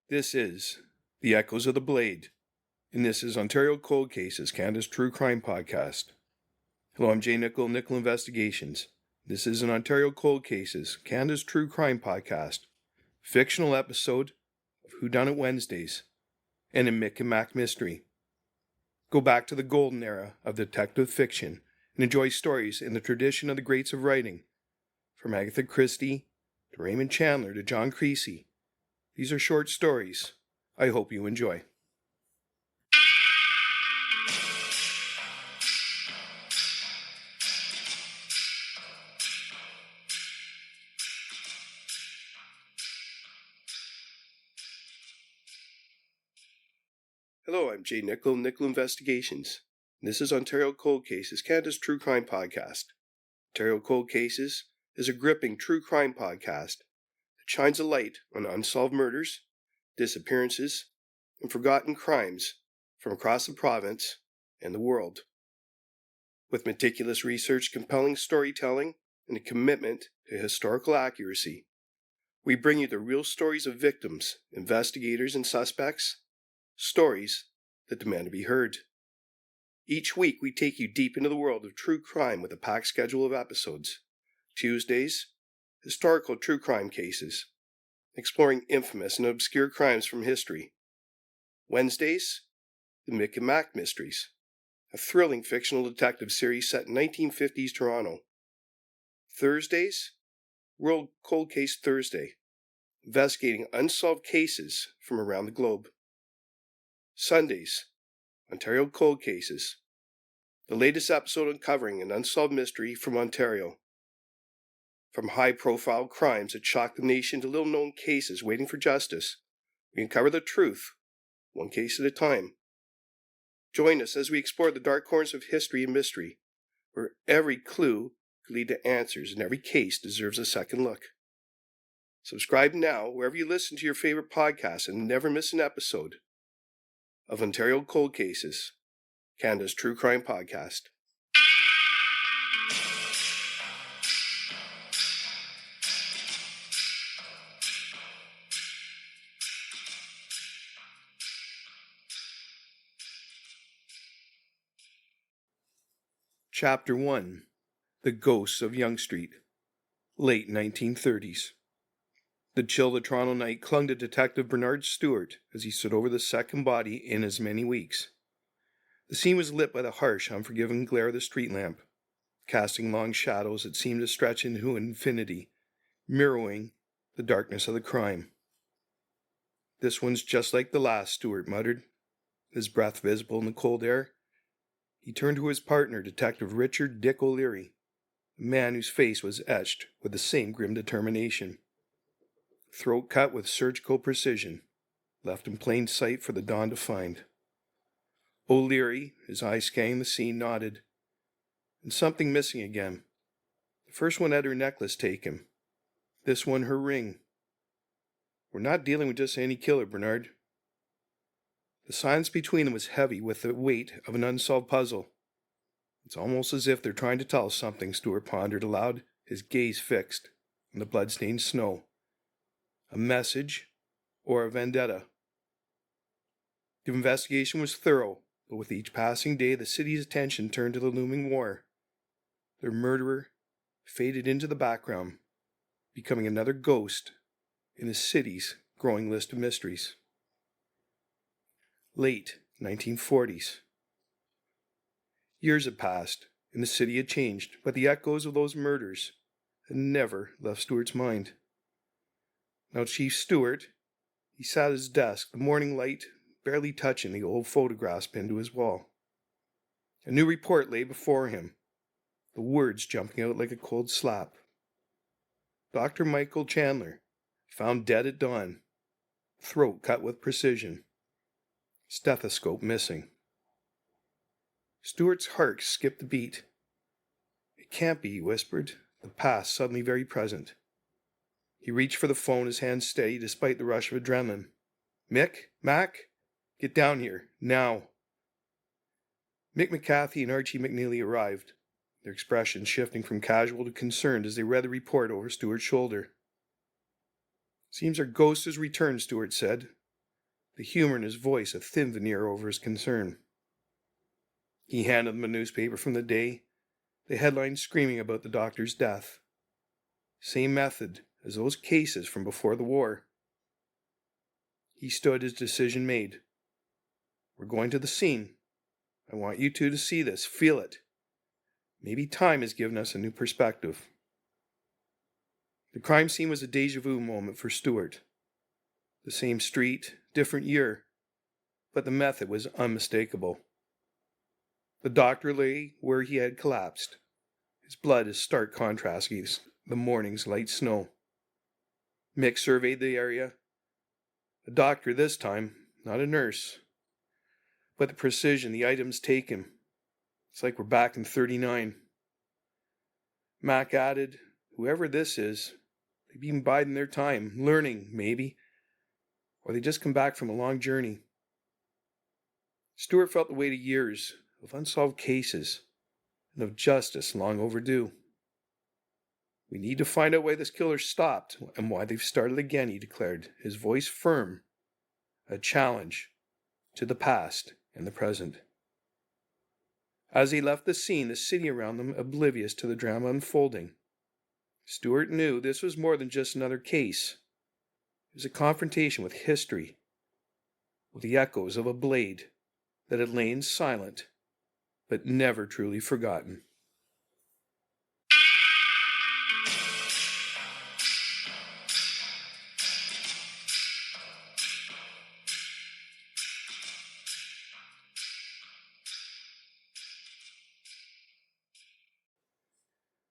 This is The Echoes of the Blade, and this is Ontario Cold Cases, Canada's true crime podcast. Hello, I'm Jay Nickel, Nickel Investigations. This is an Ontario Cold Cases, Canada's true crime podcast, fictional episode of Whodunit Wednesdays, and a Mick and Mack mystery. Go back to the golden era of detective fiction and enjoy stories in the tradition of the greats of writing, from Agatha Christie to Raymond Chandler to John Creasy. These are short stories. I hope you enjoy. Hello, I'm Jay Nickel, Nickel Investigations. And this is Ontario Cold Cases, Canada's true crime podcast. Ontario Cold Cases is a gripping true crime podcast that shines a light on unsolved murders, disappearances, and forgotten crimes from across the province and the world. With meticulous research, compelling storytelling, and a commitment to historical accuracy, we bring you the real stories of victims, investigators, and suspects, stories that demand to be heard. Each week, we take you deep into the world of true crime with a packed schedule of episodes. Tuesdays, historical true crime cases, exploring infamous and obscure crimes from history. Wednesdays, the Mick and Mack mysteries, a thrilling fictional detective series set in 1950s Toronto. Thursdays, World Cold Case Thursday, investigating unsolved cases from around the globe. Sundays, Ontario Cold Cases, the latest episode uncovering an unsolved mystery from Ontario. From high-profile crimes that shock the nation to little-known cases waiting for justice, we uncover the truth, one case at a time. Join us as we explore the dark corners of history and mystery, where every clue could lead to answers and every case deserves a second look. Subscribe now wherever you listen to your favorite podcasts and never miss an episode of Ontario Cold Cases, Canada's true crime podcast. Chapter 1. The Ghosts of Yonge Street. Late 1930s. The chill of the Toronto night clung to Detective Bernard Stuart as he stood over the second body in as many weeks. The scene was lit by the harsh, unforgiving glare of the street lamp, casting long shadows that seemed to stretch into infinity, mirroring the darkness of the crime. "This one's just like the last," Stuart muttered, his breath visible in the cold air. He turned to his partner, Detective Richard Dick O'Leary, a man whose face was etched with the same grim determination. Throat cut with surgical precision, left in plain sight for the dawn to find. O'Leary, his eyes scanning the scene, nodded. And something missing again. The first one had her necklace taken. This one her ring. "We're not dealing with just any killer, Bernard." The silence between them was heavy with the weight of an unsolved puzzle. "It's almost as if they're trying to tell us something," Stuart pondered aloud, his gaze fixed on the blood-stained snow. A message or a vendetta? The investigation was thorough, but with each passing day the city's attention turned to the looming war. Their murderer faded into the background, becoming another ghost in the city's growing list of mysteries. Late 1940s. Years had passed, and the city had changed, but the echoes of those murders had never left Stuart's mind. Now Chief Stuart, he sat at his desk, the morning light barely touching the old photographs pinned to his wall. A new report lay before him, the words jumping out like a cold slap. Dr. Michael Chandler, found dead at dawn, throat cut with precision, stethoscope missing. Stuart's heart skipped a beat. "It can't be," he whispered, the past suddenly very present. He reached for the phone, his hands steady despite the rush of adrenaline. "Mick? Mack? Get down here, now." Mick McCathie and Archie MacNeely arrived, their expressions shifting from casual to concerned as they read the report over Stuart's shoulder. "Seems our ghost has returned," Stuart said. the humor in his voice a thin veneer over his concern. He handed them a newspaper from the day, the headline screaming about the doctor's death. Same method as those cases from before the war. He stood, his decision made. We're going to the scene. I want you two to see this, feel it. Maybe time has given us a new perspective. The crime scene was a déjà vu moment for Stuart. The same street, different year, but the method was unmistakable. The doctor lay where he had collapsed, his blood a stark contrast against the morning's light snow. Mick surveyed the area. A doctor this time, not a nurse. But the precision, the items taken, it's like we're back in 39. Mack added, whoever this is, they've been biding their time, learning, maybe, or they just come back from a long journey. Stuart felt the weight of years, of unsolved cases, and of justice long overdue. We need to find out why this killer stopped and why they've started again, he declared, his voice firm, a challenge to the past and the present. As he left the scene, the city around them oblivious to the drama unfolding, Stuart knew this was more than just another case. It was a confrontation with history, with the echoes of a blade that had lain silent, but never truly forgotten.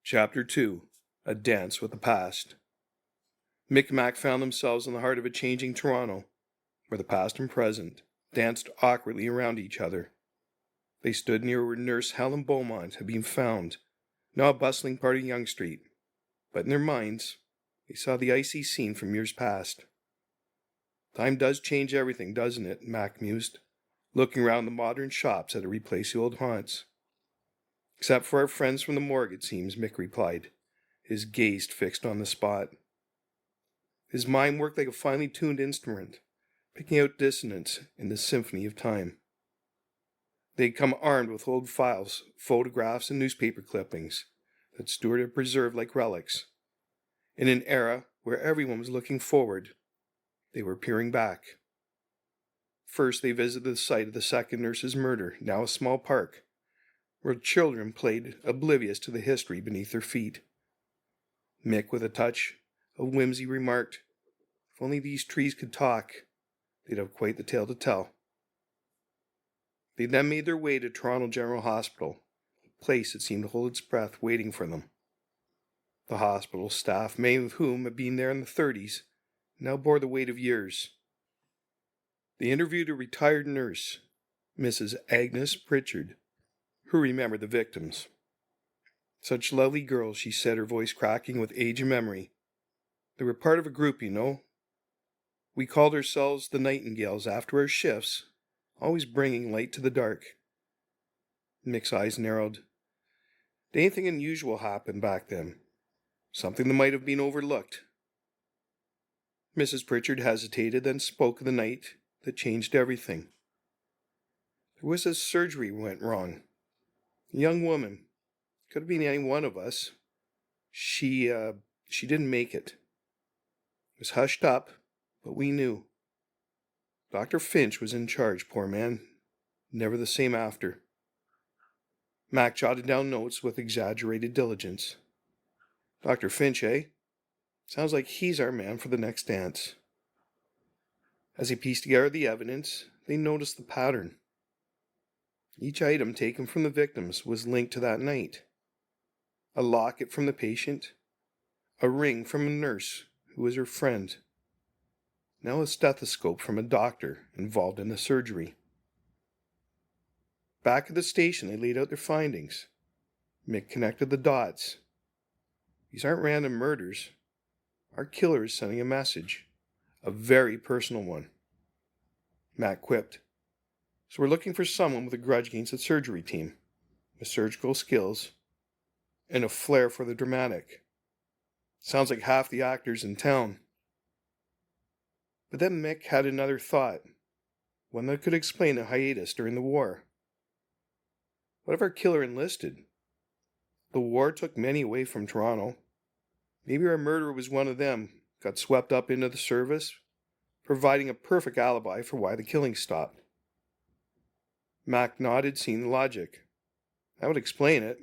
Chapter 2. A Dance with the Past. Mick and Mack found themselves in the heart of a changing Toronto, where the past and present danced awkwardly around each other. They stood near where nurse Helen Beaumont had been found, now a bustling part of Yonge Street, but in their minds, they saw the icy scene from years past. Time does change everything, doesn't it? Mack mused, looking around the modern shops that had replaced the old haunts. Except for our friends from the morgue, it seems, Mick replied, his gaze fixed on the spot. His mind worked like a finely tuned instrument, picking out dissonance in the symphony of time. They'd come armed with old files, photographs, and newspaper clippings that Stuart had preserved like relics. In an era where everyone was looking forward, they were peering back. First, they visited the site of the second nurse's murder, now a small park, where children played oblivious to the history beneath their feet. Mick, with a touch of whimsy, remarked, if only these trees could talk, they'd have quite the tale to tell. They then made their way to Toronto General Hospital, a place that seemed to hold its breath waiting for them. The hospital staff, many of whom had been there in the 30s, now bore the weight of years. They interviewed a retired nurse, Mrs. Agnes Pritchard, who remembered the victims. Such lovely girls, she said, her voice cracking with age and memory. They were part of a group, you know. We called ourselves the Nightingales after our shifts, always bringing light to the dark. Mick's eyes narrowed. Did anything unusual happen back then? Something that might have been overlooked? Mrs. Pritchard hesitated, then spoke of the night that changed everything. There was a surgery went wrong. A young woman. Could have been any one of us. She didn't make it. It was hushed up, but we knew. Dr. Finch was in charge, poor man. Never the same after. Mack jotted down notes with exaggerated diligence. Dr. Finch, eh? Sounds like he's our man for the next dance. As he pieced together the evidence, they noticed the pattern. Each item taken from the victims was linked to that night. A locket from the patient, a ring from a nurse who was her friend, now a stethoscope from a doctor involved in the surgery. Back at the station, they laid out their findings. Mick connected the dots. These aren't random murders. Our killer is sending a message, a very personal one. Matt quipped. So we're looking for someone with a grudge against the surgery team, with surgical skills, and a flair for the dramatic. Sounds like half the actors in town. But then Mick had another thought. one that could explain a hiatus during the war. What if our killer enlisted? The war took many away from Toronto. Maybe our murderer was one of them, got swept up into the service, providing a perfect alibi for why the killing stopped. Mack nodded, seeing the logic. That would explain it.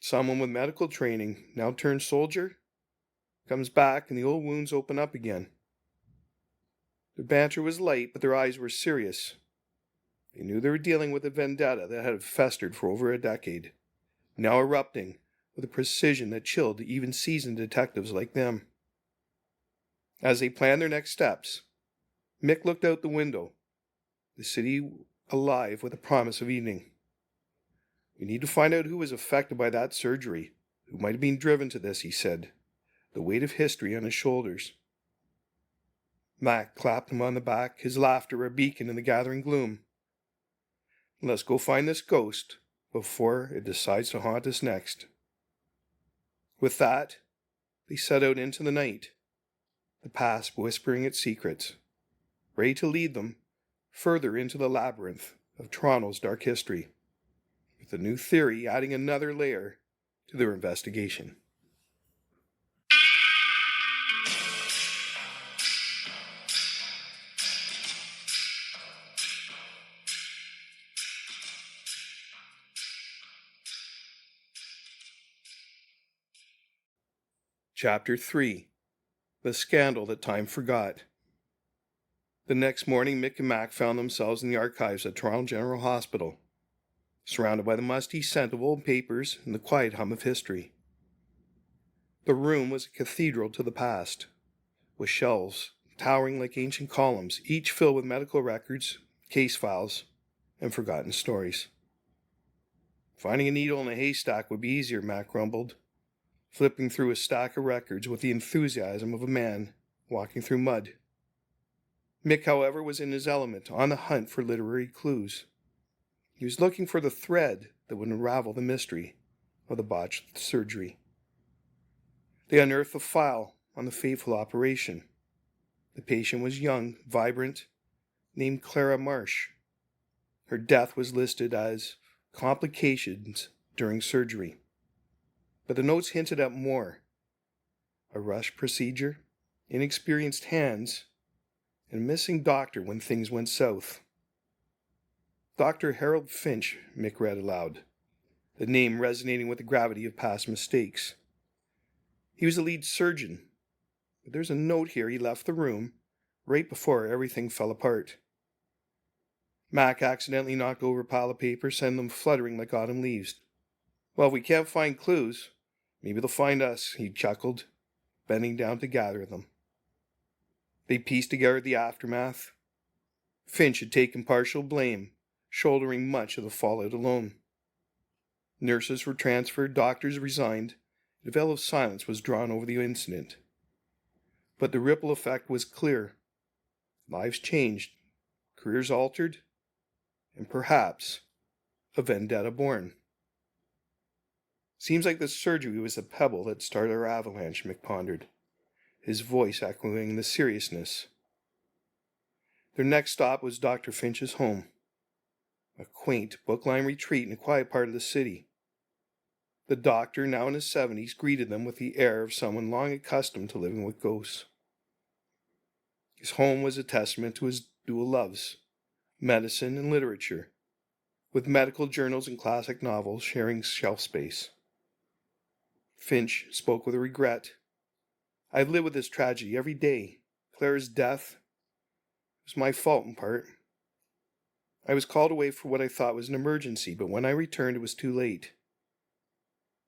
Someone with medical training, now turned soldier, comes back and the old wounds open up again. Their banter was light, but their eyes were serious. They knew they were dealing with a vendetta that had festered for over a decade, now erupting with a precision that chilled even seasoned detectives like them. As they planned their next steps, Mick looked out the window, the city alive with the promise of evening. We need to find out who was affected by that surgery, who might have been driven to this, he said, the weight of history on his shoulders. Mack clapped him on the back, his laughter a beacon in the gathering gloom. Let's go find this ghost before it decides to haunt us next. With that, they set out into the night, the past whispering its secrets, ready to lead them further into the labyrinth of Toronto's dark history, with a new theory adding another layer to their investigation. Chapter 3. The Scandal That Time Forgot. The next morning, Mick and Mack found themselves in the archives at Toronto General Hospital, surrounded by the musty scent of old papers and the quiet hum of history. The room was a cathedral to the past, with shelves towering like ancient columns, each filled with medical records, case files, and forgotten stories. Finding a needle in a haystack would be easier, Mack grumbled, flipping through a stack of records with the enthusiasm of a man walking through mud. Mick, however, was in his element, on the hunt for literary clues. He was looking for the thread that would unravel the mystery of the botched surgery. They unearthed a file on the fateful operation. The patient was young, vibrant, named Clara Marsh. Her death was listed as complications during surgery. But the notes hinted at more. A rushed procedure, inexperienced hands, and a missing doctor when things went south. Dr. Harold Finch, Mick read aloud, the name resonating with the gravity of past mistakes. He was the lead surgeon, but there's a note here he left the room right before everything fell apart. Mack accidentally knocked over a pile of papers, sending them fluttering like autumn leaves. Well, if we can't find clues, maybe they'll find us, he chuckled, bending down to gather them. They pieced together the aftermath. Finch had taken partial blame, shouldering much of the fallout alone. Nurses were transferred, doctors resigned, and a veil of silence was drawn over the incident. But the ripple effect was clear. Lives changed, careers altered, and perhaps a vendetta born. Seems like the surgery was the pebble that started our avalanche, Mick pondered, his voice echoing the seriousness. Their next stop was Dr. Finch's home, a quaint, book-lined retreat in a quiet part of the city. The doctor, now in his 70s, greeted them with the air of someone long accustomed to living with ghosts. His home was a testament to his dual loves, medicine and literature, with medical journals and classic novels sharing shelf space. Finch spoke with regret. I've lived with this tragedy every day. Clara's death was my fault in part. I was called away for what I thought was an emergency, but when I returned it was too late.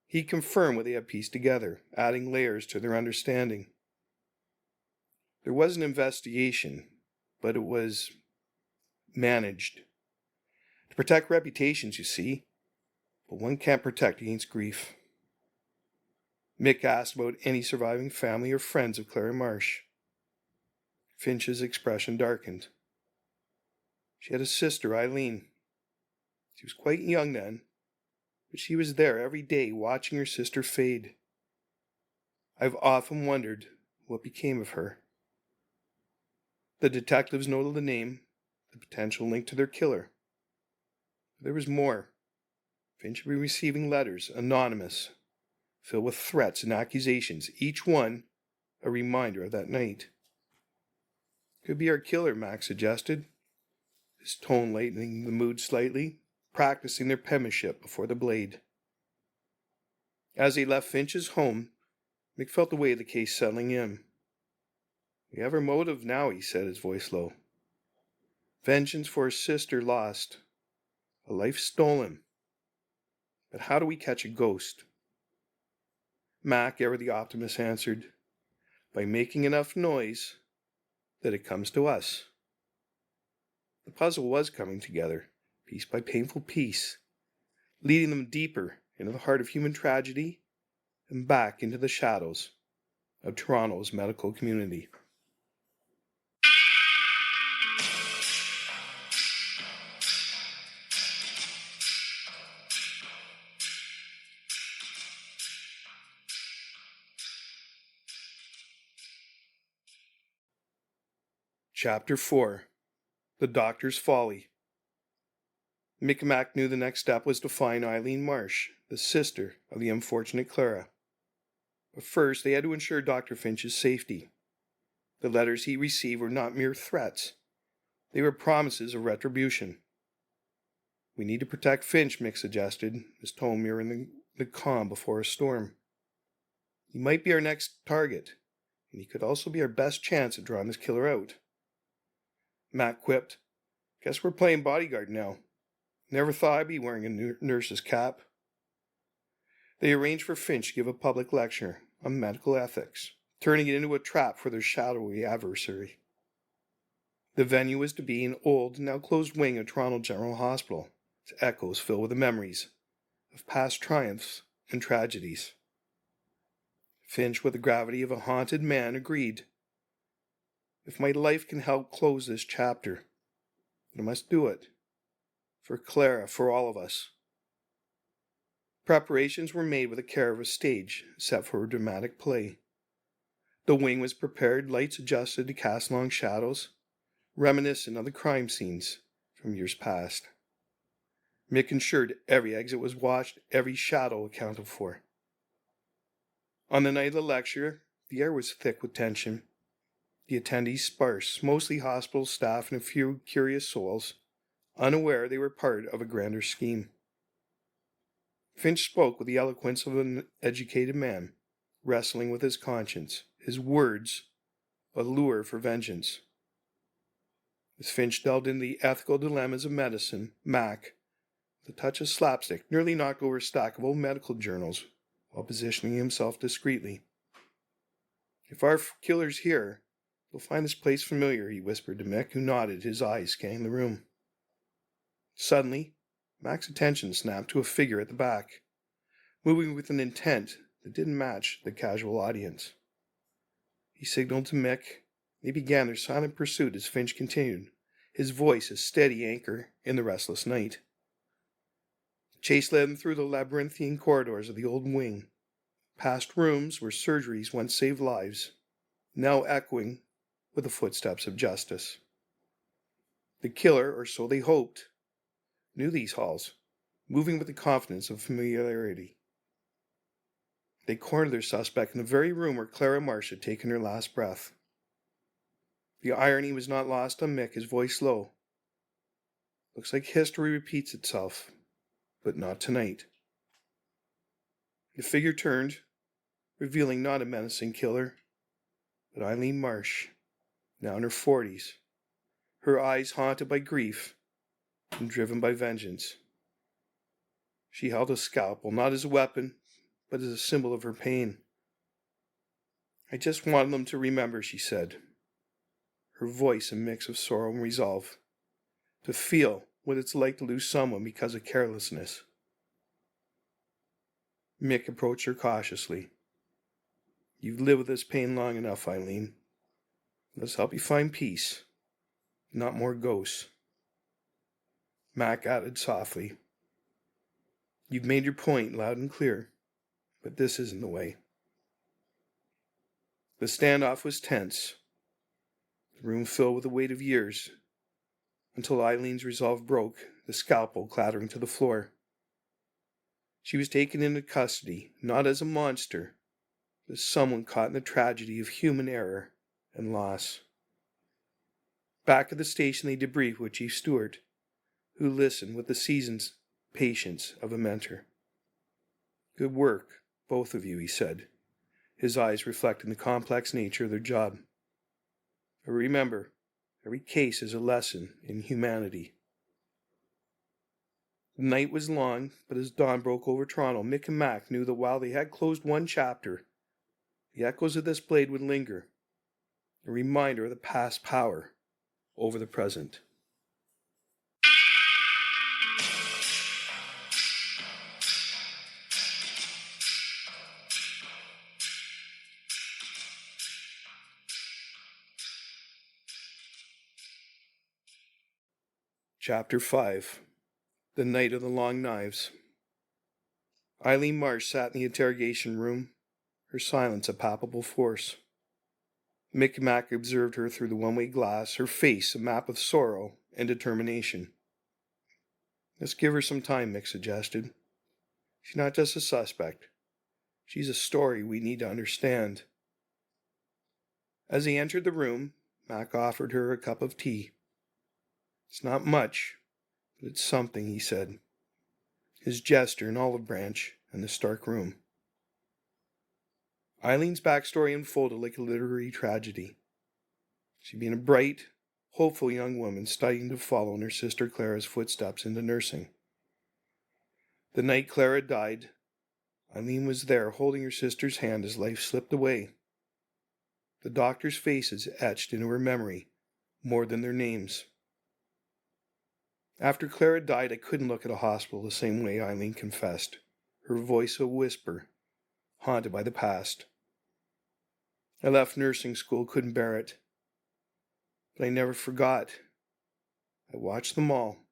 He confirmed what they had pieced together, adding layers to their understanding. There was an investigation, but it was managed. To protect reputations, you see, but one can't protect against grief. Mick asked about any surviving family or friends of Clara Marsh. Finch's expression darkened. She had a sister, Eileen. She was quite young then, but she was there every day watching her sister fade. I've often wondered what became of her. The detectives noted the name, the potential link to their killer. But there was more. Finch had been receiving letters, anonymous, filled with threats and accusations, each one a reminder of that night. Could be our killer, Mac suggested, his tone lightening the mood slightly, practicing their penmanship before the blade. As they left Finch's home, Mick felt the weight of the case settling in. "We have our motive now," he said, his voice low. "Vengeance for his sister lost. A life stolen. But how do we catch a ghost?" Mac, ever the optimist, answered, "By making enough noise that it comes to us." The puzzle was coming together, piece by painful piece, leading them deeper into the heart of human tragedy and back into the shadows of Toronto's medical community. Chapter 4. The Doctor's Folly. Mick and Mack knew the next step was to find Eileen Marsh, the sister of the unfortunate Clara. But first, they had to ensure Dr. Finch's safety. The letters he received were not mere threats. They were promises of retribution. "We need to protect Finch," Mick suggested, his tone mirroring the calm before a storm. "He might be our next target, and he could also be our best chance at drawing this killer out." Matt quipped, "Guess we're playing bodyguard now. Never thought I'd be wearing a nurse's cap." They arranged for Finch to give a public lecture on medical ethics, turning it into a trap for their shadowy adversary. The venue was to be an old, now closed wing of Toronto General Hospital, its echoes filled with the memories of past triumphs and tragedies. Finch, with the gravity of a haunted man, agreed. "If my life can help close this chapter, I must do it. For Clara, for all of us." Preparations were made with the care of a stage set for a dramatic play. The wing was prepared, lights adjusted to cast long shadows, reminiscent of the crime scenes from years past. Mick ensured every exit was watched, every shadow accounted for. On the night of the lecture, the air was thick with tension. The attendees sparse, mostly hospital staff and a few curious souls, unaware they were part of a grander scheme. Finch spoke with the eloquence of an educated man, wrestling with his conscience, his words a lure for vengeance. As Finch delved into the ethical dilemmas of medicine, Mac, with a touch of slapstick, nearly knocked over a stack of old medical journals while positioning himself discreetly. "If our killer's here, you'll find this place familiar," he whispered to Mick, who nodded, his eyes scanning the room. Suddenly, Mac's attention snapped to a figure at the back, moving with an intent that didn't match the casual audience. He signaled to Mick. They began their silent pursuit as Finch continued, his voice a steady anchor in the restless night. The chase led them through the labyrinthine corridors of the old wing, past rooms where surgeries once saved lives, now echoing with the footsteps of justice. The killer, or so they hoped, knew these halls, moving with the confidence of familiarity. They cornered their suspect in the very room where Clara Marsh had taken her last breath. The irony was not lost on Mick, his voice low. "Looks like history repeats itself, but not tonight." The figure turned, revealing not a menacing killer, but Eileen Marsh, now in her 40s, her eyes haunted by grief and driven by vengeance. She held a scalpel, not as a weapon, but as a symbol of her pain. "I just wanted them to remember," she said, her voice a mix of sorrow and resolve, "to feel what it's like to lose someone because of carelessness." Mick approached her cautiously. "You've lived with this pain long enough, Eileen. Let's help you find peace, not more ghosts." Mac added softly, "You've made your point loud and clear, but this isn't the way." The standoff was tense, the room filled with the weight of years, until Eileen's resolve broke, the scalpel clattering to the floor. She was taken into custody, not as a monster, but as someone caught in the tragedy of human error and loss. Back at the station they debriefed with Chief Stuart, who listened with the seasoned patience of a mentor. "Good work, both of you," he said, his eyes reflecting the complex nature of their job. "But remember, every case is a lesson in humanity." The night was long, but as dawn broke over Toronto, Mick and Mack knew that while they had closed one chapter, the echoes of this blade would linger, a reminder of the past power over the present. Chapter 5. The Night of the Long Knives. Eileen Marsh sat in the interrogation room, her silence a palpable force. Mick and Mack observed her through the one-way glass, her face a map of sorrow and determination. "Let's give her some time," Mick suggested. "She's not just a suspect. She's a story we need to understand." As he entered the room, Mack offered her a cup of tea. "It's not much, but it's something," he said, his gesture an olive branch and the stark room. Eileen's backstory unfolded like a literary tragedy. She'd been a bright, hopeful young woman studying to follow in her sister Clara's footsteps into nursing. The night Clara died, Eileen was there holding her sister's hand as life slipped away. The doctors' faces etched into her memory more than their names. "After Clara died, I couldn't look at a hospital the same way," Eileen confessed, her voice a whisper, haunted by the past. "I left nursing school, couldn't bear it. But I never forgot. I watched them all.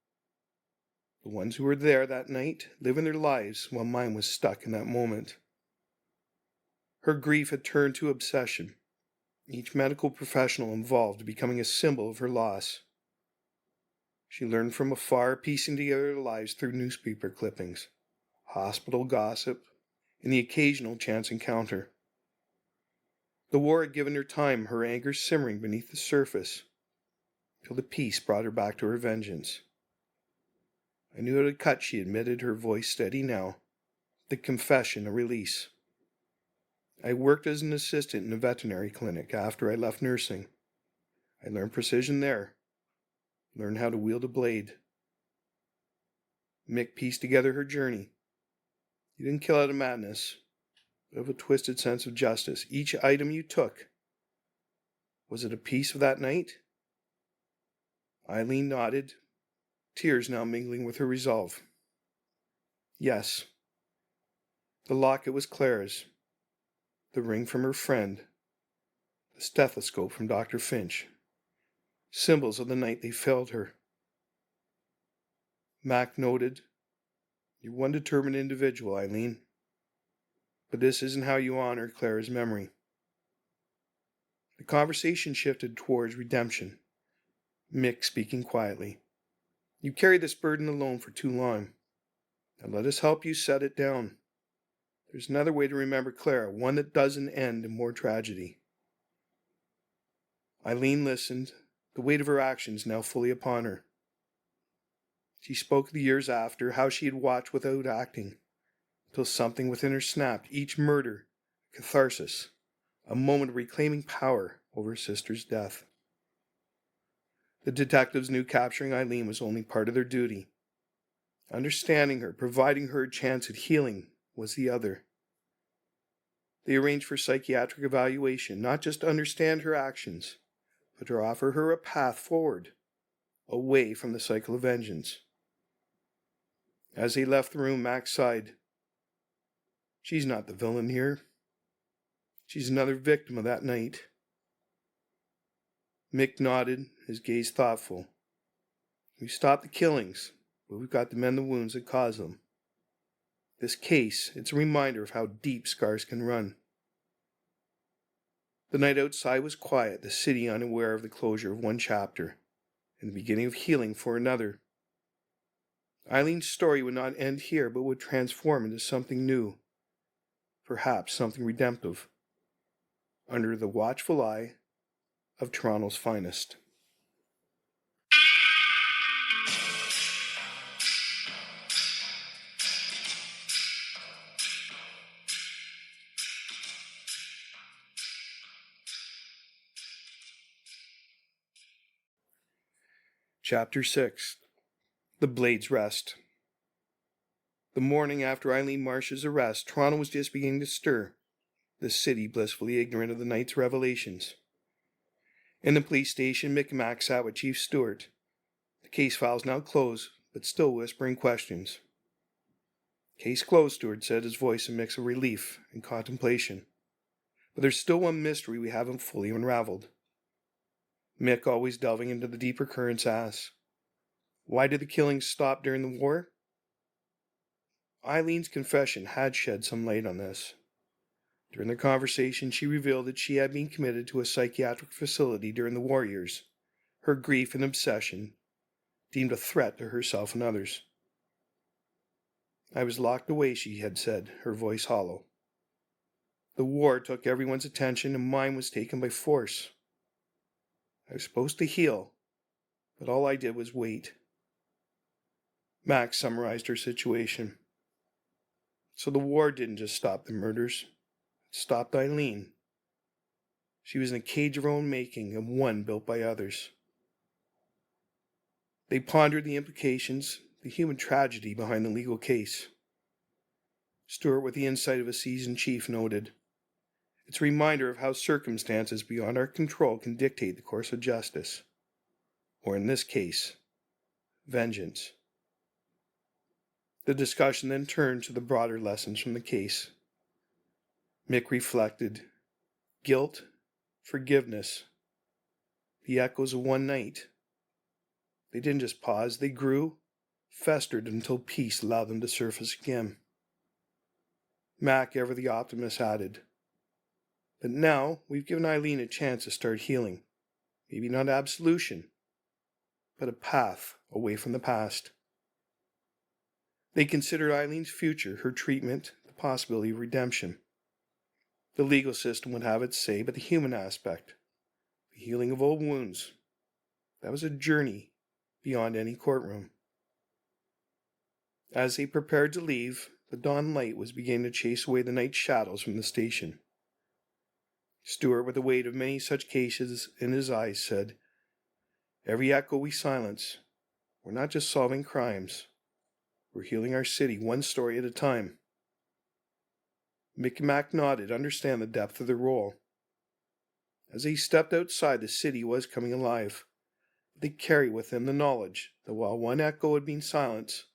The ones who were there that night, living their lives while mine was stuck in that moment." Her grief had turned to obsession, each medical professional involved becoming a symbol of her loss. She learned from afar, piecing together their lives through newspaper clippings, hospital gossip, and the occasional chance encounter. The war had given her time, her anger simmering beneath the surface, till the peace brought her back to her vengeance. "I knew it had cut," she admitted, her voice steady now, the confession a release. "I worked as an assistant in a veterinary clinic after I left nursing. I learned precision there, learned how to wield a blade." Mick pieced together her journey. "You didn't kill out of madness, but of a twisted sense of justice. Each item you took, was it a piece of that night?" Eileen nodded, tears now mingling with her resolve. "Yes. The locket was Clara's, the ring from her friend, the stethoscope from Dr. Finch, symbols of the night they failed her." Mack noted, "You're one determined individual, Eileen. But this isn't how you honor Clara's memory." The conversation shifted towards redemption, Mick speaking quietly. "You carried this burden alone for too long. Now let us help you set it down. There's another way to remember Clara, one that doesn't end in more tragedy." Eileen listened, the weight of her actions now fully upon her. She spoke of the years after, how she had watched without acting, till something within her snapped, each murder, catharsis, a moment of reclaiming power over her sister's death. The detectives knew capturing Eileen was only part of their duty. Understanding her, providing her a chance at healing, was the other. They arranged for psychiatric evaluation, not just to understand her actions, but to offer her a path forward, away from the cycle of vengeance. As they left the room, Max sighed. "She's not the villain here. She's another victim of that night." Mick nodded, his gaze thoughtful. "We've stopped the killings, but we've got to mend the wounds that caused them. This case, it's a reminder of how deep scars can run." The night outside was quiet, the city unaware of the closure of one chapter, and the beginning of healing for another. Eileen's story would not end here, but would transform into something new, perhaps something redemptive, under the watchful eye of Toronto's finest. Chapter 6. The Blade's Rest. The morning after Eileen Marsh's arrest, Toronto was just beginning to stir, the city blissfully ignorant of the night's revelations. In the police station, Mick and Mack sat with Chief Stuart. The case files now closed, but still whispering questions. Case closed, Stuart said, his voice a mix of relief and contemplation. But there's still one mystery we haven't fully unraveled. Mick, always delving into the deeper currents, asked, why did the killings stop during the war? Eileen's confession had shed some light on this. During their conversation, she revealed that she had been committed to a psychiatric facility during the war years, her grief and obsession deemed a threat to herself and others. I was locked away, she had said, her voice hollow. The war took everyone's attention and mine was taken by force. I was supposed to heal, but all I did was wait. Max summarized her situation. So the war didn't just stop the murders, it stopped Eileen. She was in a cage of her own making and one built by others. They pondered the implications, the human tragedy behind the legal case. Stuart, with the insight of a seasoned chief, noted, it's a reminder of how circumstances beyond our control can dictate the course of justice. Or in this case, vengeance. The discussion then turned to the broader lessons from the case. Mick reflected, guilt, forgiveness, the echoes of one night. They didn't just pause, they grew, festered until peace allowed them to surface again. Mac, ever the optimist, added, but now we've given Eileen a chance to start healing. Maybe not absolution, but a path away from the past. They considered Eileen's future, her treatment, the possibility of redemption. The legal system would have its say, but the human aspect, the healing of old wounds, that was a journey beyond any courtroom. As they prepared to leave, the dawn light was beginning to chase away the night shadows from the station. Stuart, with the weight of many such cases in his eyes, said, every echo we silence, we're not just solving crimes, we're healing our city one story at a time. Mick and Mack nodded, understand the depth of their role. As they stepped outside, the city was coming alive. They carried with them the knowledge that while one echo had been silenced,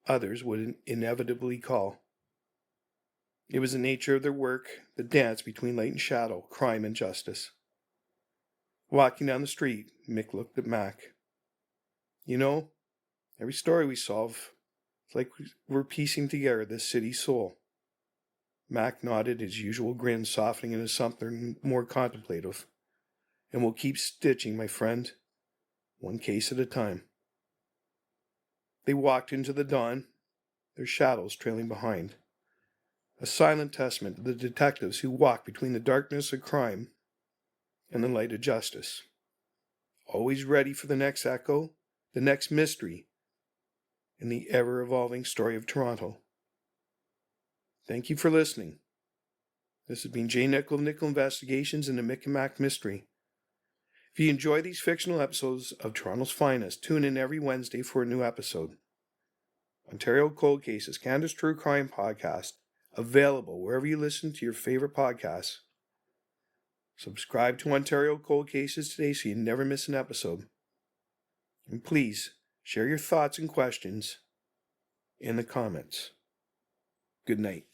others would inevitably call. It was the nature of their work, the dance between light and shadow, crime and justice. Walking down the street, Mick looked at Mac. You know, every story we solve, it's like we're piecing together this city's soul. Mac nodded, his usual grin softening into something more contemplative. And we'll keep stitching, my friend, one case at a time. They walked into the dawn, their shadows trailing behind. A silent testament to the detectives who walk between the darkness of crime and the light of justice. Always ready for the next echo, the next mystery, in the ever-evolving story of Toronto. Thank you for listening. This has been J. Nickel of Nickel Investigations and the Mick and Mack Mystery. If you enjoy these fictional episodes of Toronto's Finest, tune in every Wednesday for a new episode. Ontario Cold Cases, Canada's True Crime Podcast, available wherever you listen to your favorite podcasts. Subscribe to Ontario Cold Cases today so you never miss an episode. And please, share your thoughts and questions in the comments. Good night.